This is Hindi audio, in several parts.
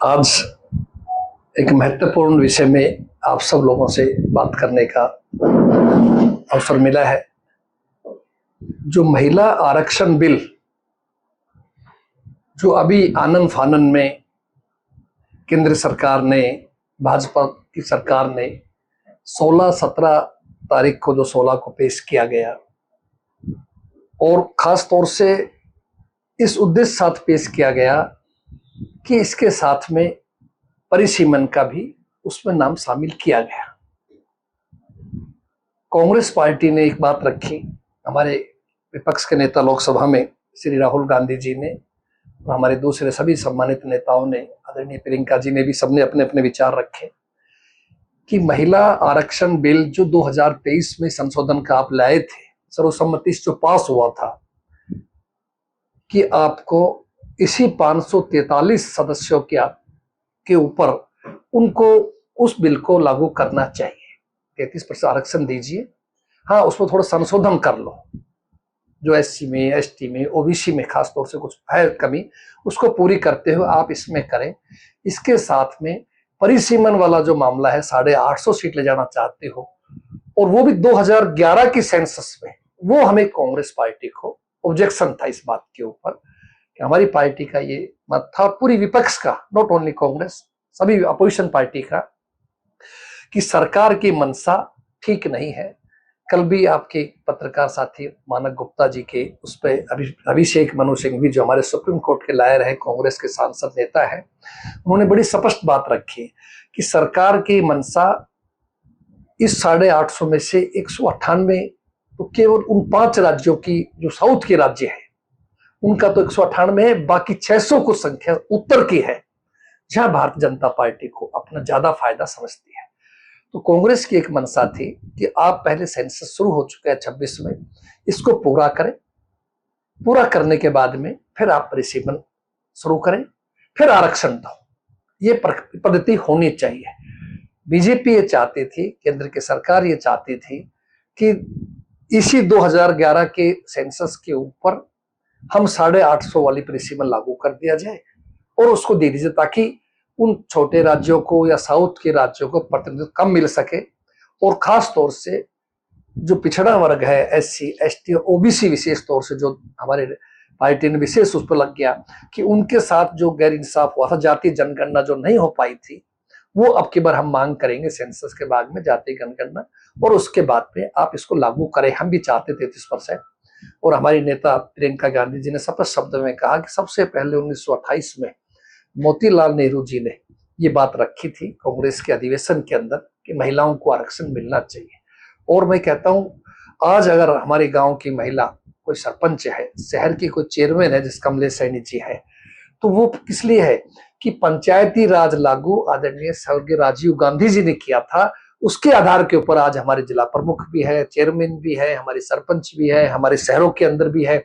आज एक महत्वपूर्ण विषय में आप सब लोगों से बात करने का अवसर मिला है। जो महिला आरक्षण बिल जो अभी आनन फानन में केंद्र सरकार ने, भाजपा की सरकार ने 16-17 तारीख को, जो 16 को पेश किया गया, और खास तौर से इस उद्देश्य साथ पेश किया गया कि इसके साथ में परिसीमन का भी उसमें नाम शामिल किया गया। कांग्रेस पार्टी ने एक बात रखी, हमारे विपक्ष के नेता लोकसभा में श्री राहुल गांधी जी ने और हमारे दूसरे सभी सम्मानित नेताओं ने, आदरणीय प्रियंका जी ने भी, सबने अपने अपने विचार रखे कि महिला आरक्षण बिल जो 2023 में संशोधन का आप लाए थे, सर्वसम्मति से जो पास हुआ था, कि आपको इसी 543 सदस्यों के ऊपर उनको उस बिल को लागू करना चाहिए। 33% आरक्षण दीजिए, हाँ उसमें थोड़ा संशोधन कर लो, जो एससी में, एसटी में, ओबीसी में खास तौर से कुछ है कमी, उसको पूरी करते हुए आप इसमें करें। इसके साथ में परिसीमन वाला जो मामला है, 850 सीट ले जाना चाहते हो, और वो भी 2011 की सेंसस में, वो हमें कांग्रेस पार्टी को ऑब्जेक्शन था इस बात के ऊपर कि हमारी पार्टी का ये मत था, पूरी विपक्ष का, नॉट ओनली कांग्रेस, सभी अपोजिशन पार्टी का, कि सरकार की मंशा ठीक नहीं है। कल भी आपके पत्रकार साथी मानक गुप्ता जी के उस पर अभिषेक मनु सिंघवी, जो हमारे सुप्रीम कोर्ट के लायर है, कांग्रेस के सांसद नेता है, उन्होंने बड़ी स्पष्ट बात रखी कि सरकार की मंशा इस 850 में से 198, तो केवल उन 5 राज्यों की जो साउथ के राज्य है उनका तो 198 है, बाकी 600 को संख्या उत्तर की है, जहां भारतीय जनता पार्टी को अपना ज्यादा फायदा समझती है। तो कांग्रेस की एक मंशा थी कि आप पहले सेंसस शुरू हो चुका है 26 में, इसको पूरा करें, पूरा करने के बाद में फिर आप परिसीमन शुरू करें, फिर आरक्षण दो। ये पद्धति होनी चाहिए। बीजेपी ये चाहती थी, केंद्र की सरकार ये चाहती थी कि इसी 2011 के सेंसस के ऊपर हम 850 वाली परिसीमन लागू कर दिया जाए और उसको दे दीजिए, ताकि उन छोटे राज्यों को या साउथ के राज्यों को प्रतिनिधित्व कम मिल सके। और खास तौर से जो पिछड़ा वर्ग है, एससी, एसटी और ओबीसी, विशेष तौर से जो हमारे पार्टी ने विशेष उस पर लग गया कि उनके साथ जो गैर इंसाफ हुआ था, जातीय जनगणना जो नहीं हो पाई थी, वो अब की बार हम मांग करेंगे सेंसस के बाद में जातीय जनगणना, और उसके बाद में आप इसको लागू करें। हम भी चाहते 33%। और हमारी नेता प्रियंका गांधी जी ने स्पष्ट शब्द में कहा कि सबसे पहले 1928 में मोतीलाल नेहरू जी ने ये बात रखी थी कांग्रेस के अधिवेशन के अंदर कि महिलाओं को आरक्षण मिलना चाहिए। और मैं कहता हूं, आज अगर हमारे गांव की महिला कोई सरपंच है, शहर की कोई चेयरमैन है, जिस कमलेश सैनी जी है, तो वो किस लिए है कि पंचायती राज लागू आदरणीय स्वर्गीय राजीव गांधी जी ने किया था। उसके आधार के ऊपर आज हमारे जिला प्रमुख भी है, चेयरमैन भी है, हमारे सरपंच भी है, हमारे शहरों के अंदर भी है।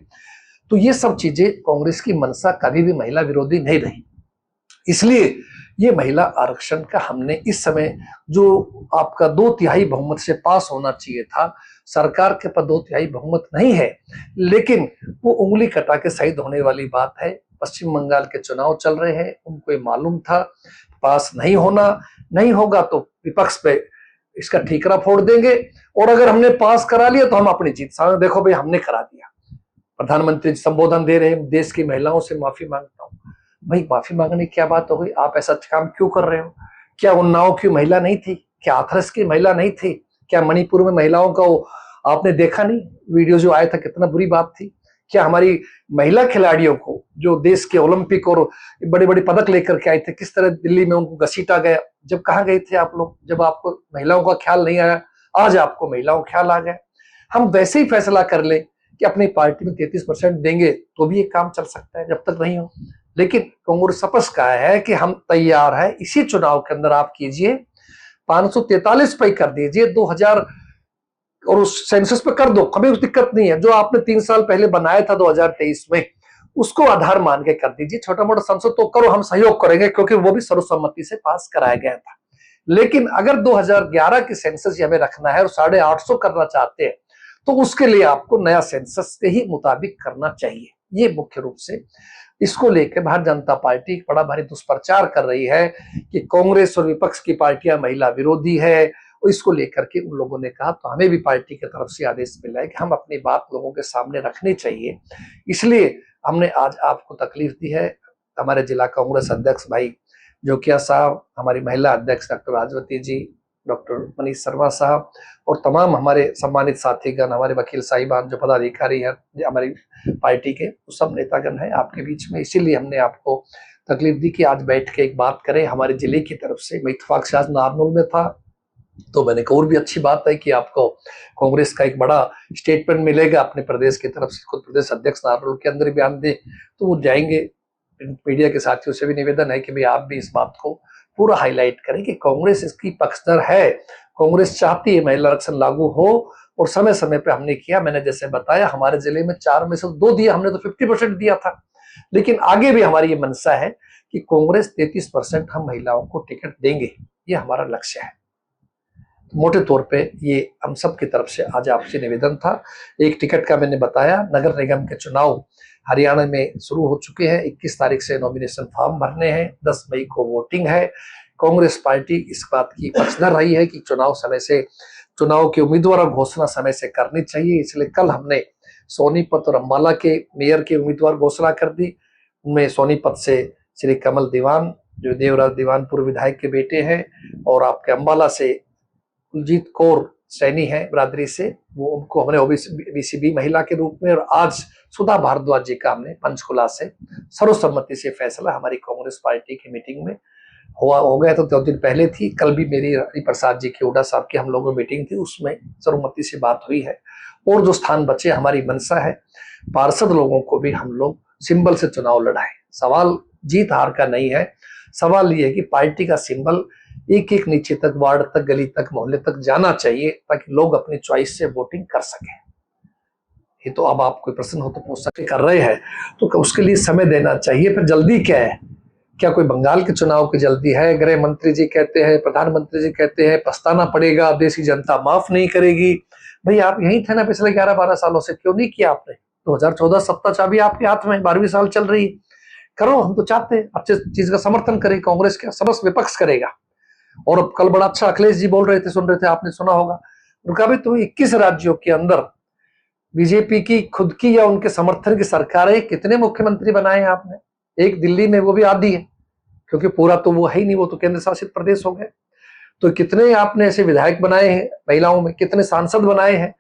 तो ये सब चीजें कांग्रेस की मंशा कभी भी महिला विरोधी नहीं रही। इसलिए ये महिला आरक्षण का हमने इस समय, जो आपका 2/3 बहुमत से पास होना चाहिए था, सरकार के पास 2/3 बहुमत नहीं है, लेकिन वो उंगली कटा के शहीद होने वाली बात है। पश्चिम बंगाल के चुनाव चल रहे हैं, उनको ये मालूम था पास नहीं होगा तो विपक्ष पे इसका ठीकरा फोड़ देंगे, और अगर हमने पास करा लिया तो हम अपनी जीत सामने, देखो भाई हमने करा दिया। प्रधानमंत्री संबोधन दे रहे हैं, देश की महिलाओं से माफी मांगता हूँ। भाई माफी मांगने की क्या बात हो गई? आप ऐसा काम क्यों कर रहे हो? क्या उन्नाव की महिला नहीं थी? क्या हाथरस की महिला नहीं थी? क्या मणिपुर में महिलाओं का आपने देखा नहीं वीडियो जो आया था, कितना बुरी बात थी? क्या हमारी महिला खिलाड़ियों को, जो देश के ओलंपिक और बड़े बड़े पदक लेकर के आए थे, किस तरह दिल्ली में उनको घसीटा गया? जब कहाँ गए थे आप लोग, जब आपको महिलाओं का ख्याल नहीं आया? आज आपको महिलाओं का ख्याल आ गया। हम वैसे ही फैसला कर ले कि अपनी पार्टी में 33% देंगे तो भी ये काम चल सकता है, जब तक नहीं हो। लेकिन कांग्रेस स्पष्ट कहा है कि हम तैयार है, इसी चुनाव के अंदर आप कीजिए, 543 पे कर दीजिए, 2000 और उस सेंसस पे कर दो, कभी कोई दिक्कत नहीं है। जो आपने 3 साल पहले बनाया था 2023 में, उसको आधार मान के कर दीजिए। छोटा मोटा संसद तो करो, हम सहयोग करेंगे, क्योंकि वो भी सर्वसम्मति से पास कराया गया था। लेकिन अगर 2011 की सेंसस हमें रखना है और 850 करना चाहते हैं, तो उसके लिए आपको नया सेंसस के ही मुताबिक करना चाहिए। ये मुख्य रूप से इसको लेकर भारतीय जनता पार्टी एक बड़ा भारी दुष्प्रचार कर रही है कि कांग्रेस और विपक्ष की पार्टियां महिला विरोधी है। और इसको लेकर के उन लोगों ने कहा तो हमें भी पार्टी की तरफ से आदेश मिला है कि हम अपनी बात लोगों के सामने रखनी चाहिए, इसलिए हमने आज आपको तकलीफ दी है। हमारे जिला कांग्रेस अध्यक्ष भाई जोकिया साहब, हमारी महिला अध्यक्ष डॉक्टर राजवती जी, डॉक्टर मनीष शर्मा साहब और तमाम हमारे सम्मानित साथीगण, हमारे वकील साहिबान जो पदाधिकारी हैं हमारी पार्टी के, वो सब नेतागण हैं आपके बीच में। इसीलिए हमने आपको तकलीफ दी कि आज बैठ के एक बात करें हमारे जिले की तरफ से। मैं इत्तेफाक से आज नारनौल में था तो मैंने कहा और भी अच्छी बात है कि आपको कांग्रेस का एक बड़ा स्टेटमेंट मिलेगा अपने प्रदेश की तरफ से, खुद प्रदेश अध्यक्ष नारनौल के अंदर बयान दे तो वो जाएंगे। मीडिया के साथियों से भी निवेदन है कि भाई आप भी इस बात को पूरा हाईलाइट करें कि कांग्रेस इसकी पक्षधर है, कांग्रेस चाहती है महिला आरक्षण लागू हो और समय समय पे हमने किया। मैंने जैसे बताया हमारे जिले में 4 में से 2 दिया, हमने तो 50% दिया था, लेकिन आगे भी हमारी ये मंशा है कि कांग्रेस 33% हम महिलाओं को टिकट देंगे, ये हमारा लक्ष्य है। मोटे तौर पे ये हम सब की तरफ से आज आपसे निवेदन था। एक टिकट का मैंने बताया, नगर निगम के चुनाव हरियाणा में शुरू हो चुके हैं, 21 तारीख से नॉमिनेशन फॉर्म भरने हैं, 10 मई को वोटिंग है। कांग्रेस पार्टी इस बात की पक्षधर रही है कि चुनाव के उम्मीदवार घोषणा समय से करनी चाहिए, इसलिए कल हमने सोनीपत और अम्बाला के मेयर के उम्मीदवार घोषणा कर दी। उनमें सोनीपत से श्री कमल दीवान जो देवराज दीवान पूर्व विधायक के बेटे हैं, और आपके अम्बाला से कुलजीत कौर सैनी है बरादरी से, वो उनको हमने ओबीसी बी महिला के रूप में, और आज सुधा भारद्वाज जी का हमने पंचकुला से सर्वसम्मति से फैसला हमारी कांग्रेस पार्टी की मीटिंग में हो गया। तो 2 दिन पहले थी, कल भी मेरी हरिप्रसाद जी की हुड्डा साहब की हम लोगों में मीटिंग थी, उसमें सर्वसम्मति से बात हुई है। और जो स्थान बचे हमारी मंशा है पार्षद लोगों को भी हम लोग सिंबल से चुनाव लड़ाए। सवाल जीत हार का नहीं है, सवाल ये है कि पार्टी का सिंबल एक एक नीचे तक, वार्ड तक, गली तक, मोहल्ले तक जाना चाहिए ताकि लोग अपनी चॉइस से वोटिंग कर सके। ये तो अब आप कोई प्रश्न हो तो पूछ सकते, कर रहे हैं तो उसके लिए समय देना चाहिए। फिर जल्दी क्या है? क्या कोई बंगाल के चुनाव की जल्दी है? गृह मंत्री जी कहते हैं, प्रधानमंत्री जी कहते हैं पछताना पड़ेगा, देश की जनता माफ नहीं करेगी। भाई आप यही थे ना पिछले 11-12 सालों से, क्यों नहीं किया आपने? 2014 सत्ता चाबी आपके हाथ में, 12वीं साल चल रही, करो। हम तो चाहते हैं अच्छे चीज का समर्थन करें, कांग्रेस का समस्त विपक्ष करेगा। और अब कल बड़ा अच्छा अखिलेश जी बोल रहे थे, सुन रहे थे, आपने सुना होगा, उनका भी तो 21 राज्यों के अंदर बीजेपी की खुद की या उनके समर्थन की सरकार है, कितने मुख्यमंत्री बनाए हैं आपने? एक दिल्ली में, वो भी आधी है क्योंकि पूरा तो वो है ही नहीं, वो तो केंद्र शासित प्रदेश हो गए। तो कितने आपने ऐसे विधायक बनाए हैं महिलाओं में, कितने सांसद बनाए हैं?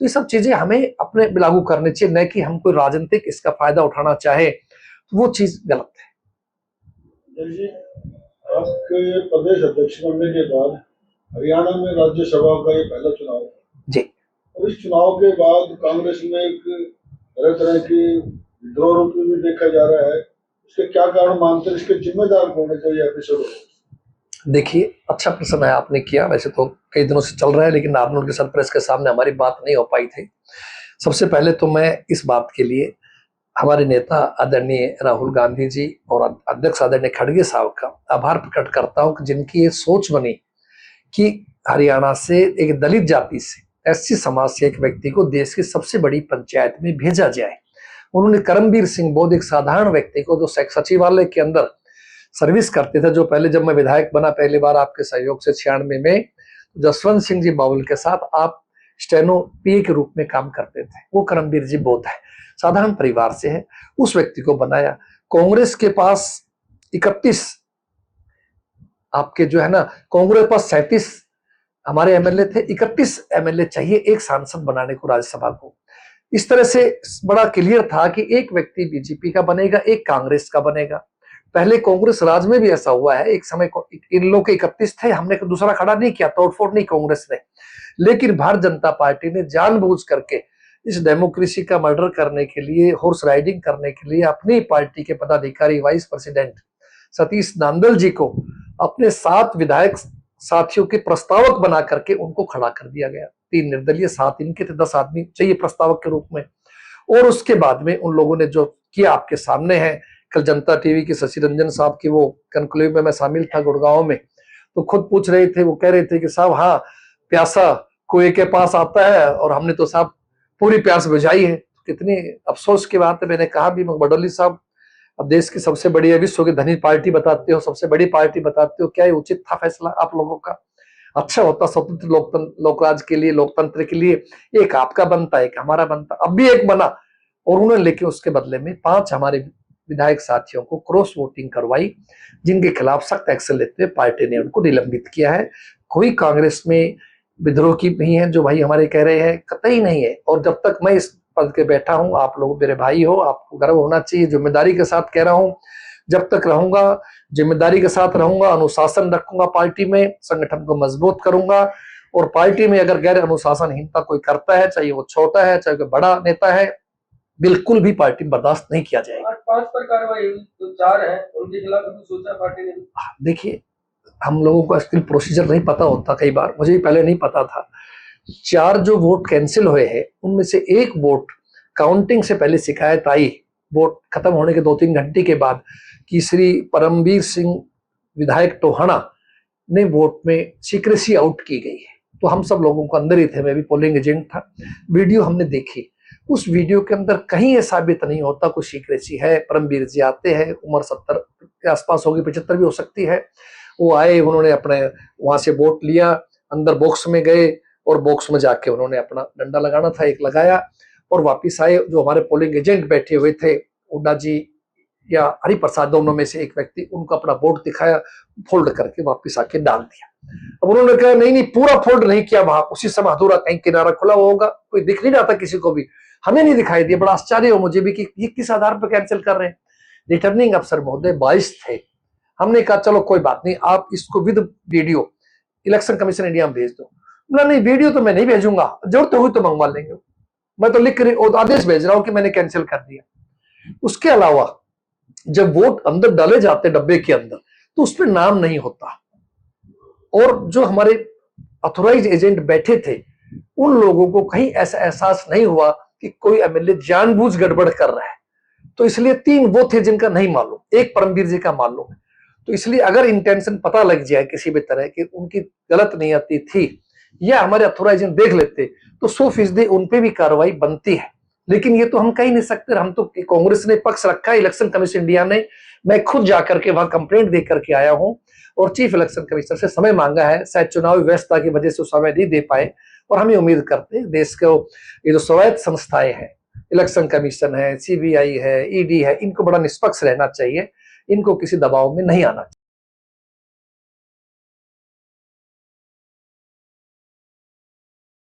तो ये सब चीजें हमें अपने लागू करनी चाहिए, न कि हम कोई राजनीतिक इसका फायदा उठाना चाहे, तो वो चीज गलत है। आपके प्रदेश अध्यक्ष बनने के बाद हरियाणा में राज्यसभा का ये पहला चुनाव है जी, और इस चुनाव के बाद कांग्रेस में एक तरह तरह की विद्रोह रूप में भी देखा जा रहा है। इसके क्या कारण मानते हैं? इसके जिम्मेदार कौन है? तो ये एपिसोड देखिए, अच्छा प्रश्न है आपने किया। वैसे तो कई दिनों से चल रहा है, लेकिन नारनौल के सरप्रेस के सामने हमारी बात नहीं हो पाई थी। सबसे पहले तो मैं इस बात के लिए हमारे नेता आदरणीय राहुल गांधी जी और अध्यक्ष आदरणीय खड़गे साहब का आभार प्रकट करता हूं कि जिनकी ये सोच बनी कि हरियाणा से एक दलित जाति से, एससी समाज से एक व्यक्ति को देश की सबसे बड़ी पंचायत में भेजा जाए। उन्होंने करमबीर सिंह बोध, एक साधारण व्यक्ति को जो सचिवालय के अंदर सर्विस करते थे, जो पहले जब मैं विधायक बना पहली बार आपके सहयोग से 96 में, जसवंत सिंह जी बावल के साथ आप स्टेनो पीए के रूप में काम करते थे, वो करमबीर जी बोध है, साधारण परिवार से है, उस व्यक्ति को बनाया। कांग्रेस के पास 31 आपके जो है ना, कांग्रेस के पास 37 हमारे एमएलए थे, 31 एमएलए चाहिए एक सांसद बनाने को राज्यसभा को। इस तरह से बड़ा क्लियर था कि एक व्यक्ति बीजेपी का बनेगा, एक कांग्रेस का बनेगा। पहले कांग्रेस राज में भी ऐसा हुआ है, एक समय इन लोगों के 31 थे, हमने दूसरा खड़ा नहीं किया, तोड़फोड़ नहीं कांग्रेस ने, लेकिन भारतीय जनता पार्टी ने जानबूझ करके इस डेमोक्रेसी का मर्डर करने के लिए, हॉर्स राइडिंग करने के लिए अपनी पार्टी के पदाधिकारी वाइस प्रेसिडेंट सतीश नांदल जी को अपने 7 विधायक साथियों के प्रस्तावक बना करके उनको खड़ा कर दिया गया। 3 निर्दलीय, 7 इनके थे, 10 आदमी चाहिए प्रस्तावक के रूप में। और उसके बाद में उन लोगों ने जो किया आपके सामने है। कल जनता टीवी के शशि रंजन साहब की वो कनक्लेव में मैं शामिल था गुड़गांव में, तो खुद पूछ रहे थे, वो कह रहे थे कि साहब हाँ, प्यासा कुएं के पास आता है और हमने तो साहब पूरी प्यास बुझाई है। कितनी अफसोस की बात है। मैंने कहा भी बडोली साहब, अब देश की सबसे बड़ी या विश्व की धनी पार्टी बताते हो, सबसे बड़ी पार्टी बताते हो, क्या ये उचित था फैसला आप लोगों का? अच्छा होता स्वतंत्र लोकराज के लिए, लोकतंत्र के लिए एक आपका बनता, एक हमारा बनता, अब भी एक बना। और उन्होंने लेकिन उसके बदले में 5 हमारे विधायक साथियों को क्रॉस वोटिंग करवाई, जिनके खिलाफ सख्त एक्शन लेते हुए पार्टी ने उनको निलंबित किया है। कोई कांग्रेस में विद्रोह की नहीं है जो भाई हमारे कह रहे हैं, कतई नहीं है। और जब तक मैं इस पद के बैठा हूं, आप लोग मेरे भाई हो, आपको गर्व होना चाहिए, जिम्मेदारी के साथ कह रहा हूं, जब तक रहूंगा जिम्मेदारी के साथ रहूंगा, अनुशासन रखूंगा, पार्टी में संगठन को मजबूत करूंगा। और पार्टी में अगर गैर अनुशासनहीनता कोई करता है, चाहे वो छोटा है चाहे कोई बड़ा नेता है, बिल्कुल भी पार्टी में बर्दाश्त नहीं किया जाएगा। 5 पर कार्रवाई हुई, तो 4 है उनके खिलाफ भी सोचा पार्टी ने। देखिए, हम लोगों को स्टिल प्रोसीजर नहीं पता होता, कई बार मुझे भी पहले नहीं पता था। 4 जो वोट कैंसिल हुए हैं उनमें से 1 वोट काउंटिंग से पहले शिकायत आई, वोट खत्म होने के 2-3 घंटे के बाद, कि श्री परमवीर सिंह विधायक टोहाना ने वोट में सीक्रेसी आउट की गई है। तो हम सब लोगों को अंदर ही थे, मैं भी पोलिंग एजेंट था, वीडियो हमने देखी। उस वीडियो के अंदर कहीं ये साबित नहीं होता कोई सीक्रेसी है। परमवीर जी आते हैं, उम्र 70 के आसपास होगी, 75 भी हो सकती है। वो आए, उन्होंने अपने वहां से वोट लिया, अंदर बॉक्स में गए और बॉक्स में जाके उन्होंने अपना डंडा लगाना था, एक लगाया और वापिस आए। जो हमारे पोलिंग एजेंट बैठे हुए थे, हुड्डा जी या हरिप्रसाद, दोनों में से एक व्यक्ति, उनको अपना वोट दिखाया, फोल्ड करके वापिस आके डाल दिया। अब उन्होंने कहा नहीं पूरा फोल्ड नहीं किया, वहां उसी समय अधूरा कहीं किनारा खुला होगा, कोई दिख नहीं रहा था किसी को भी, हमें नहीं दिखाई दिया। बड़ा आश्चर्य हो मुझे भी कि ये किस आधार पर कैंसिल कर रहे हैं। रिटर्निंग अफसर महोदय 22 थे। हमने कहा चलो कोई बात नहीं, आप इसको with video election commission India में भेज दो। बोला नहीं, वीडियो तो मैं नहीं भेजूंगा, जरूरत हुई तो मंगवा लेंगे, मैं तो लिख आदेश भेज रहा हूं कि मैंने कैंसिल कर दिया। उसके अलावा जब वोट अंदर डाले जाते डब्बे के अंदर, तो उसमें नाम नहीं होता। और जो हमारे ऑथोराइज एजेंट बैठे थे, उन लोगों को कहीं ऐसा एहसास नहीं हुआ कि कोई एमएलए जानबूझ गड़बड़ कर रहा है। तो इसलिए 3 वो थे जिनका नहीं मालूम, एक परमवीर जी का मालूम है। तो इसलिए अगर इंटेंशन पता लग जाए किसी भी तरह की, उनकी गलत नियति थी या हमारे ऑथोराइज एजेंट देख लेते, तो 100% उन पे भी कार्रवाई बनती है। लेकिन ये तो हम कह ही नहीं सकते। हम तो कांग्रेस ने पक्ष रखा है, इलेक्शन कमीशन इंडिया ने, मैं खुद जाकर के वहां कंप्लेंट दे करके आया हूं और चीफ इलेक्शन कमिश्नर से समय मांगा है। शायद चुनावी व्यवस्था की वजह से समय नहीं दे पाए, और हम ये उम्मीद करते हैं देश को ये जो स्वायत्त संस्थाएं हैं, इलेक्शन कमीशन है, सीबीआई है, ईडी है, इनको बड़ा निष्पक्ष रहना चाहिए, इनको किसी दबाव में नहीं आना चाहिए।